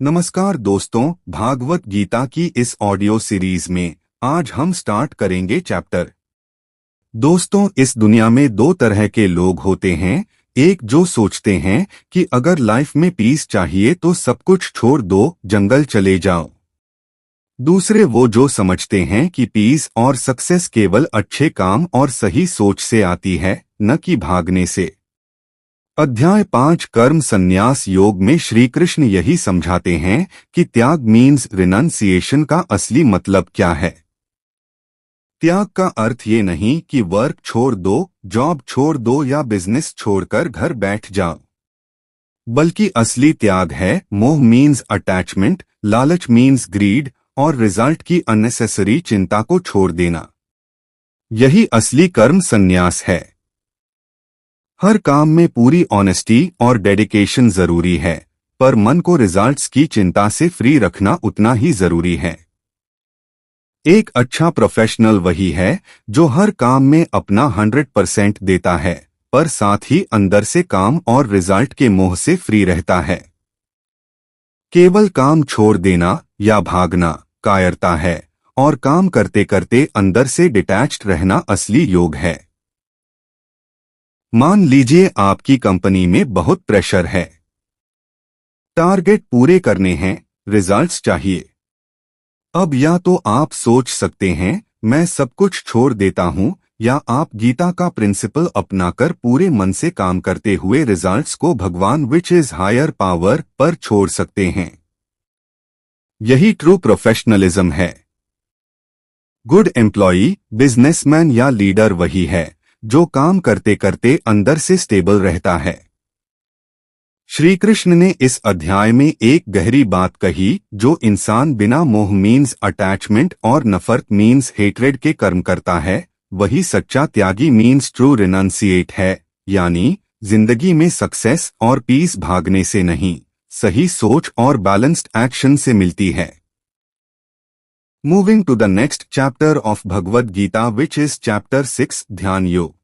नमस्कार दोस्तों, भागवत गीता की इस ऑडियो सीरीज में आज हम स्टार्ट करेंगे चैप्टर। दोस्तों, इस दुनिया में दो तरह के लोग होते हैं। एक जो सोचते हैं कि अगर लाइफ में पीस चाहिए तो सब कुछ छोड़ दो, जंगल चले जाओ। दूसरे वो जो समझते हैं कि पीस और सक्सेस केवल अच्छे काम और सही सोच से आती है, न कि भागने से। अध्याय 5 कर्म संन्यास योग में श्री कृष्ण यही समझाते हैं कि त्याग मीन्स रिनंसिएशन का असली मतलब क्या है। त्याग का अर्थ ये नहीं कि वर्क छोड़ दो, जॉब छोड़ दो या बिजनेस छोड़कर घर बैठ जाओ, बल्कि असली त्याग है मोह मीन्स अटैचमेंट, लालच मीन्स ग्रीड और रिजल्ट की अननेसेसरी चिंता को छोड़ देना। यही असली कर्म संन्यास है। हर काम में पूरी ऑनेस्टी और डेडिकेशन जरूरी है, पर मन को रिजल्ट्स की चिंता से फ्री रखना उतना ही जरूरी है। एक अच्छा प्रोफेशनल वही है जो हर काम में अपना 100% देता है, पर साथ ही अंदर से काम और रिजल्ट के मोह से फ्री रहता है। केवल काम छोड़ देना या भागना कायरता है, और काम करते करते अंदर से डिटैच्ड रहना असली योग है। मान लीजिए आपकी कंपनी में बहुत प्रेशर है, टारगेट पूरे करने हैं, रिजल्ट्स चाहिए। अब या तो आप सोच सकते हैं मैं सब कुछ छोड़ देता हूं, या आप गीता का प्रिंसिपल अपनाकर पूरे मन से काम करते हुए रिजल्ट्स को भगवान विच इज हायर पावर पर छोड़ सकते हैं। यही ट्रू प्रोफेशनलिज्म है। गुड एम्प्लॉई, बिजनेसमैन या लीडर वही है जो काम करते करते अंदर से स्टेबल रहता है। श्री कृष्ण ने इस अध्याय में एक गहरी बात कही, जो इंसान बिना मोह मीन्स अटैचमेंट और नफरत मीन्स हेट्रेड के कर्म करता है, वही सच्चा त्यागी मीन्स ट्रू रिनंसिएट है। यानी जिंदगी में सक्सेस और पीस भागने से नहीं, सही सोच और बैलेंस्ड एक्शन से मिलती है। Moving to the next chapter of Bhagavad Gita which is chapter 6 Dhyana योग।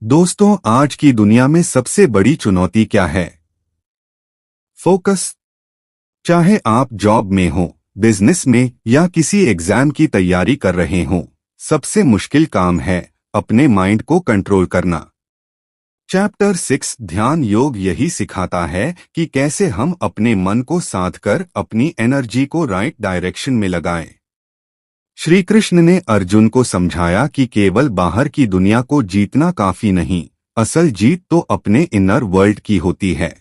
दोस्तों, आज की दुनिया में सबसे बड़ी चुनौती क्या है? फोकस। चाहे आप जॉब में हो, बिजनेस में या किसी एग्जाम की तैयारी कर रहे हो, सबसे मुश्किल काम है अपने माइंड को कंट्रोल करना। चैप्टर 6 ध्यान योग यही सिखाता है कि कैसे हम अपने मन को साधकर अपनी एनर्जी को राइट डायरेक्शन में लगाएं। श्री कृष्ण ने अर्जुन को समझाया कि केवल बाहर की दुनिया को जीतना काफी नहीं, असल जीत तो अपने इनर वर्ल्ड की होती है।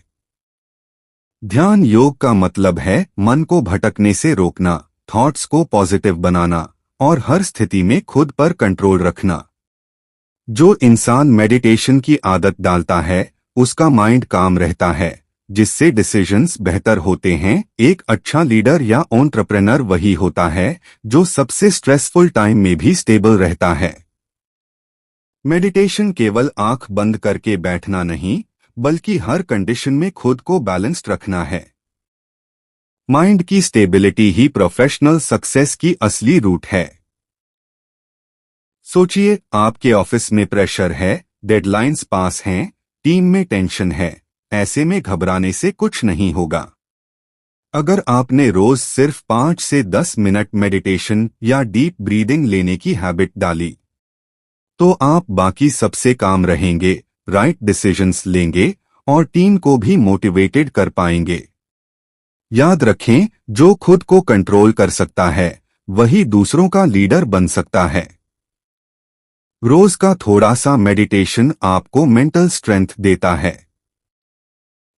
ध्यान योग का मतलब है मन को भटकने से रोकना, थॉट्स को पॉजिटिव बनाना और हर स्थिति में खुद पर कंट्रोल रखना। जो इंसान मेडिटेशन की आदत डालता है, उसका माइंड काम रहता है, जिससे डिसीजंस बेहतर होते हैं। एक अच्छा लीडर या एंटरप्रेन्योर वही होता है जो सबसे स्ट्रेसफुल टाइम में भी स्टेबल रहता है। मेडिटेशन केवल आंख बंद करके बैठना नहीं, बल्कि हर कंडीशन में खुद को बैलेंस्ड रखना है। माइंड की स्टेबिलिटी ही प्रोफेशनल सक्सेस की असली रूट है। सोचिए, आपके ऑफिस में प्रेशर है, डेडलाइंस पास हैं, टीम में टेंशन है। ऐसे में घबराने से कुछ नहीं होगा। अगर आपने रोज सिर्फ 5 से 10 मिनट मेडिटेशन या डीप ब्रीदिंग लेने की हैबिट डाली, तो आप बाकी सबसे काम रहेंगे, राइट डिसीजंस लेंगे और टीम को भी मोटिवेटेड कर पाएंगे। याद रखें, जो खुद को कंट्रोल कर सकता है, वही दूसरों का लीडर बन सकता है। रोज का थोड़ा सा मेडिटेशन आपको मेंटल स्ट्रेंथ देता है।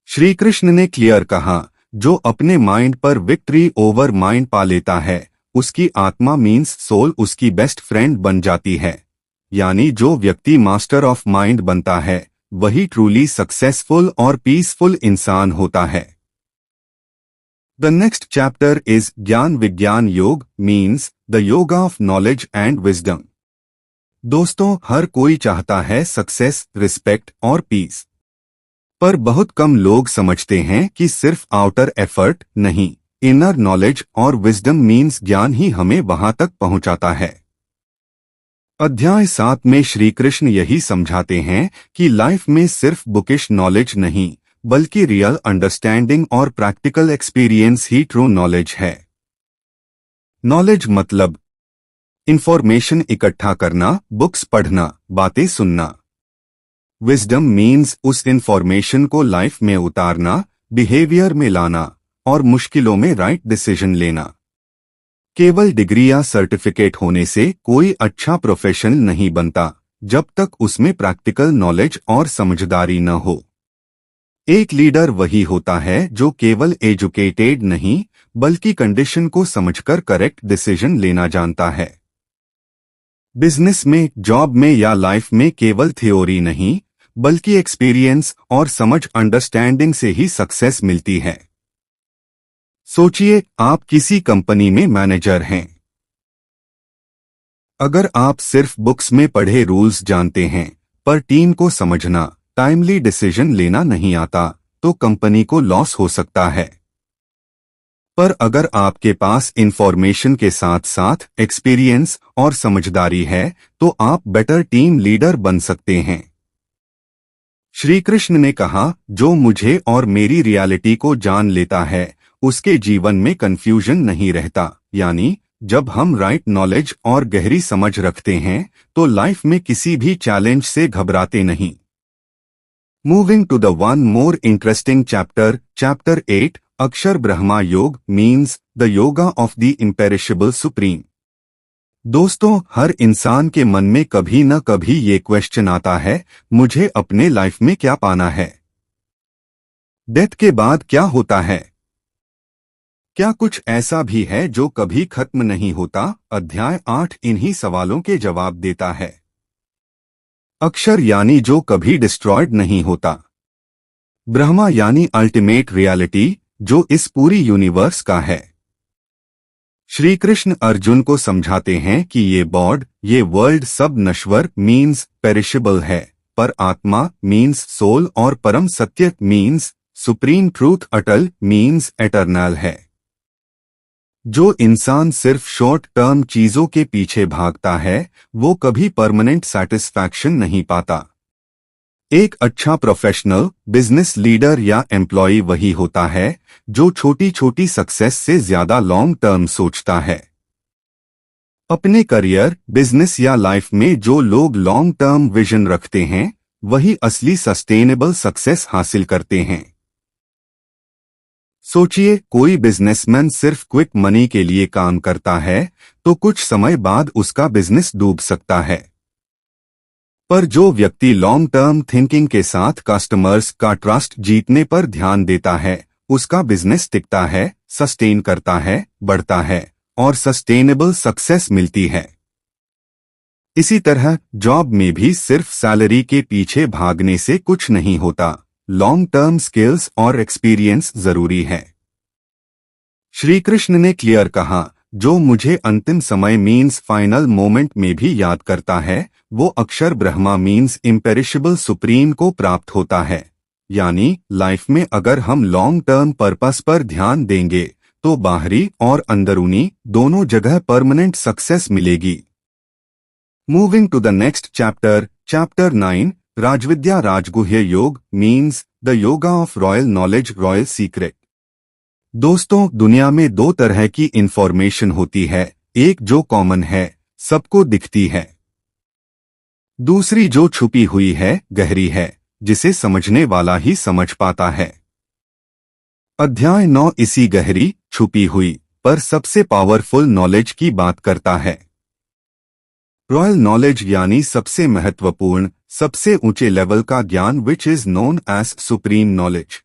श्री कृष्ण ने क्लियर कहा, जो अपने माइंड पर विक्ट्री ओवर माइंड पा लेता है, उसकी आत्मा मीन्स सोल उसकी बेस्ट फ्रेंड बन जाती है। यानी जो व्यक्ति मास्टर ऑफ माइंड बनता है, वही ट्रूली सक्सेसफुल और पीसफुल इंसान होता है। द नेक्स्ट चैप्टर इज ज्ञान विज्ञान योग means the yoga of knowledge and wisdom. दोस्तों, हर कोई चाहता है सक्सेस, रिस्पेक्ट और पीस, पर बहुत कम लोग समझते हैं कि सिर्फ आउटर एफर्ट नहीं, इनर नॉलेज और विजडम मीन्स ज्ञान ही हमें वहां तक पहुंचाता है। अध्याय 7 में श्री कृष्ण यही समझाते हैं कि लाइफ में सिर्फ बुकिश नॉलेज नहीं, बल्कि रियल अंडरस्टैंडिंग और प्रैक्टिकल एक्सपीरियंस ही ट्रू नॉलेज है। नॉलेज मतलब इंफॉर्मेशन इकट्ठा करना, बुक्स पढ़ना, बातें सुनना। विजडम मीन्स उस इंफॉर्मेशन को लाइफ में उतारना, बिहेवियर में लाना और मुश्किलों में राइट डिसीजन लेना। केवल डिग्री या सर्टिफिकेट होने से कोई अच्छा प्रोफेशनल नहीं बनता जब तक उसमें प्रैक्टिकल नॉलेज और समझदारी न हो। एक लीडर वही होता है जो केवल एजुकेटेड नहीं बल्कि कंडीशन को समझकर करेक्ट डिसीजन लेना जानता है। बिजनेस में, जॉब में या लाइफ में केवल थ्योरी नहीं बल्कि एक्सपीरियंस और समझ अंडरस्टैंडिंग से ही सक्सेस मिलती है। सोचिए, आप किसी कंपनी में मैनेजर हैं। अगर आप सिर्फ बुक्स में पढ़े रूल्स जानते हैं पर टीम को समझना, टाइमली डिसीजन लेना नहीं आता, तो कंपनी को लॉस हो सकता है। पर अगर आपके पास इंफॉर्मेशन के साथ साथ एक्सपीरियंस और समझदारी है तो आप बेटर टीम लीडर बन सकते हैं। श्री कृष्ण ने कहा, जो मुझे और मेरी रियलिटी को जान लेता है उसके जीवन में कंफ्यूजन नहीं रहता। यानी जब हम राइट नॉलेज और गहरी समझ रखते हैं तो लाइफ में किसी भी चैलेंज से घबराते नहीं। Moving to the one more interesting chapter, chapter 8, Akshar Brahma Yoga means the yoga of the imperishable supreme. दोस्तों, हर इंसान के मन में कभी न कभी ये क्वेश्चन आता है, मुझे अपने लाइफ में क्या पाना है? डेथ के बाद क्या होता है? क्या कुछ ऐसा भी है जो कभी खत्म नहीं होता? अध्याय 8 इन्हीं सवालों के जवाब देता है। अक्षर यानी जो कभी डिस्ट्रॉयड नहीं होता। ब्रह्मा यानी अल्टीमेट रियलिटी जो इस पूरी यूनिवर्स का है। श्री कृष्ण अर्जुन को समझाते हैं कि ये वर्ल्ड सब नश्वर मीन्स पेरिशेबल है, पर आत्मा मीन्स सोल और परम सत्य मीन्स सुप्रीम ट्रूथ अटल मीन्स एटर्नल है। जो इंसान सिर्फ शॉर्ट टर्म चीजों के पीछे भागता है वो कभी परमानेंट सैटिस्फैक्शन नहीं पाता। एक अच्छा प्रोफेशनल, बिजनेस लीडर या एम्प्लॉय वही होता है जो छोटी छोटी सक्सेस से ज्यादा लॉन्ग टर्म सोचता है। अपने करियर, बिजनेस या लाइफ में जो लोग लॉन्ग टर्म विजन रखते हैं वही असली सस्टेनेबल सक्सेस हासिल करते हैं। सोचिए, कोई बिजनेसमैन सिर्फ क्विक मनी के लिए काम करता है तो कुछ समय बाद उसका बिजनेस डूब सकता है। पर जो व्यक्ति लॉन्ग टर्म थिंकिंग के साथ कस्टमर्स का ट्रस्ट जीतने पर ध्यान देता है उसका बिजनेस टिकता है, सस्टेन करता है, बढ़ता है और सस्टेनेबल सक्सेस मिलती है। इसी तरह जॉब में भी सिर्फ सैलरी के पीछे भागने से कुछ नहीं होता, लॉन्ग टर्म स्किल्स और एक्सपीरियंस जरूरी है। श्री कृष्ण ने क्लियर कहा, जो मुझे अंतिम समय मीन्स फाइनल मोमेंट में भी याद करता है वो अक्षर ब्रह्मा मीन्स इम्पेरिशेबल सुप्रीम को प्राप्त होता है। यानी लाइफ में अगर हम लॉन्ग टर्म पर्पस पर ध्यान देंगे तो बाहरी और अंदरूनी दोनों जगह परमानेंट सक्सेस मिलेगी। Moving to the next chapter, chapter 9, Rajavidya Rajaguhya Yoga means the yoga of royal knowledge, royal secret. दोस्तों, दुनिया में दो तरह की इंफॉर्मेशन होती है, एक जो कॉमन है, सबको दिखती है। दूसरी जो छुपी हुई है, गहरी है, जिसे समझने वाला ही समझ पाता है। अध्याय 9 इसी गहरी, छुपी हुई पर सबसे पावरफुल नॉलेज की बात करता है। रॉयल नॉलेज यानी सबसे महत्वपूर्ण, सबसे ऊंचे लेवल का ज्ञान which is known as supreme knowledge.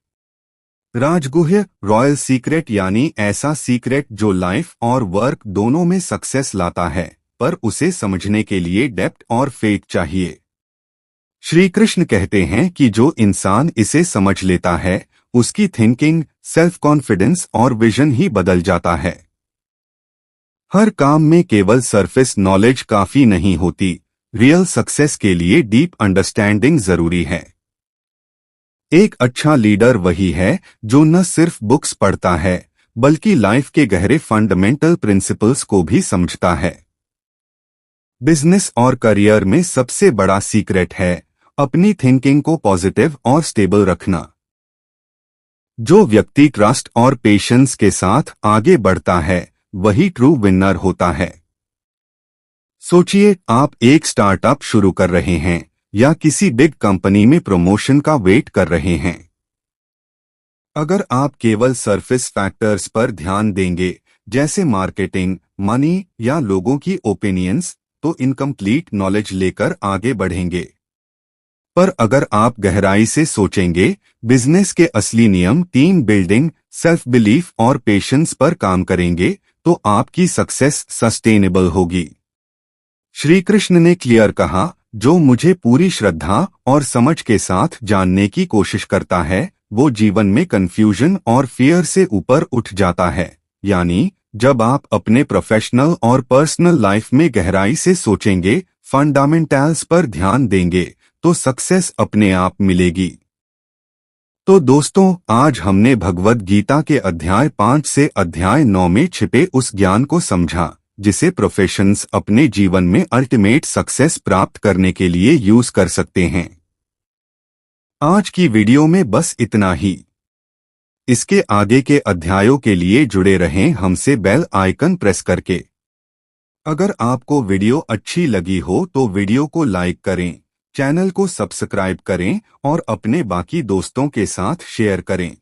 राजगुह्य, रॉयल सीक्रेट यानी ऐसा सीक्रेट जो लाइफ और वर्क दोनों में सक्सेस लाता है, पर उसे समझने के लिए डेप्थ और फेथ चाहिए। श्री कृष्ण कहते हैं कि जो इंसान इसे समझ लेता है उसकी थिंकिंग, सेल्फ कॉन्फिडेंस और विजन ही बदल जाता है। हर काम में केवल सरफेस नॉलेज काफी नहीं होती, रियल सक्सेस के लिए डीप अंडरस्टैंडिंग जरूरी है। एक अच्छा लीडर वही है जो न सिर्फ बुक्स पढ़ता है बल्कि लाइफ के गहरे फंडामेंटल प्रिंसिपल्स को भी समझता है। बिजनेस और करियर में सबसे बड़ा सीक्रेट है अपनी थिंकिंग को पॉजिटिव और स्टेबल रखना। जो व्यक्ति ट्रस्ट और पेशेंस के साथ आगे बढ़ता है वही ट्रू विनर होता है। सोचिए, आप एक स्टार्टअप शुरू कर रहे हैं या किसी बिग कंपनी में प्रमोशन का वेट कर रहे हैं। अगर आप केवल सरफेस फैक्टर्स पर ध्यान देंगे, जैसे मार्केटिंग, मनी या लोगों की ओपिनियंस, तो इनकम्प्लीट नॉलेज लेकर आगे बढ़ेंगे। पर अगर आप गहराई से सोचेंगे, बिजनेस के असली नियम, टीम बिल्डिंग, सेल्फ बिलीफ और पेशेंस पर काम करेंगे, तो आपकी सक्सेस सस्टेनेबल होगी। श्री कृष्ण ने क्लियर कहा, जो मुझे पूरी श्रद्धा और समझ के साथ जानने की कोशिश करता है वो जीवन में कंफ्यूजन और फियर से ऊपर उठ जाता है। यानी जब आप अपने प्रोफेशनल और पर्सनल लाइफ में गहराई से सोचेंगे, फंडामेंटल्स पर ध्यान देंगे, तो सक्सेस अपने आप मिलेगी। तो दोस्तों, आज हमने भगवद गीता के अध्याय 5 से अध्याय 9 में छिपे उस ज्ञान को समझा जिसे प्रोफेशंस अपने जीवन में अल्टीमेट सक्सेस प्राप्त करने के लिए यूज कर सकते हैं। आज की वीडियो में बस इतना ही। इसके आगे के अध्यायों के लिए जुड़े रहें हमसे बेल आइकन प्रेस करके। अगर आपको वीडियो अच्छी लगी हो तो वीडियो को लाइक करें, चैनल को सब्सक्राइब करें और अपने बाकी दोस्तों के साथ शेयर करें।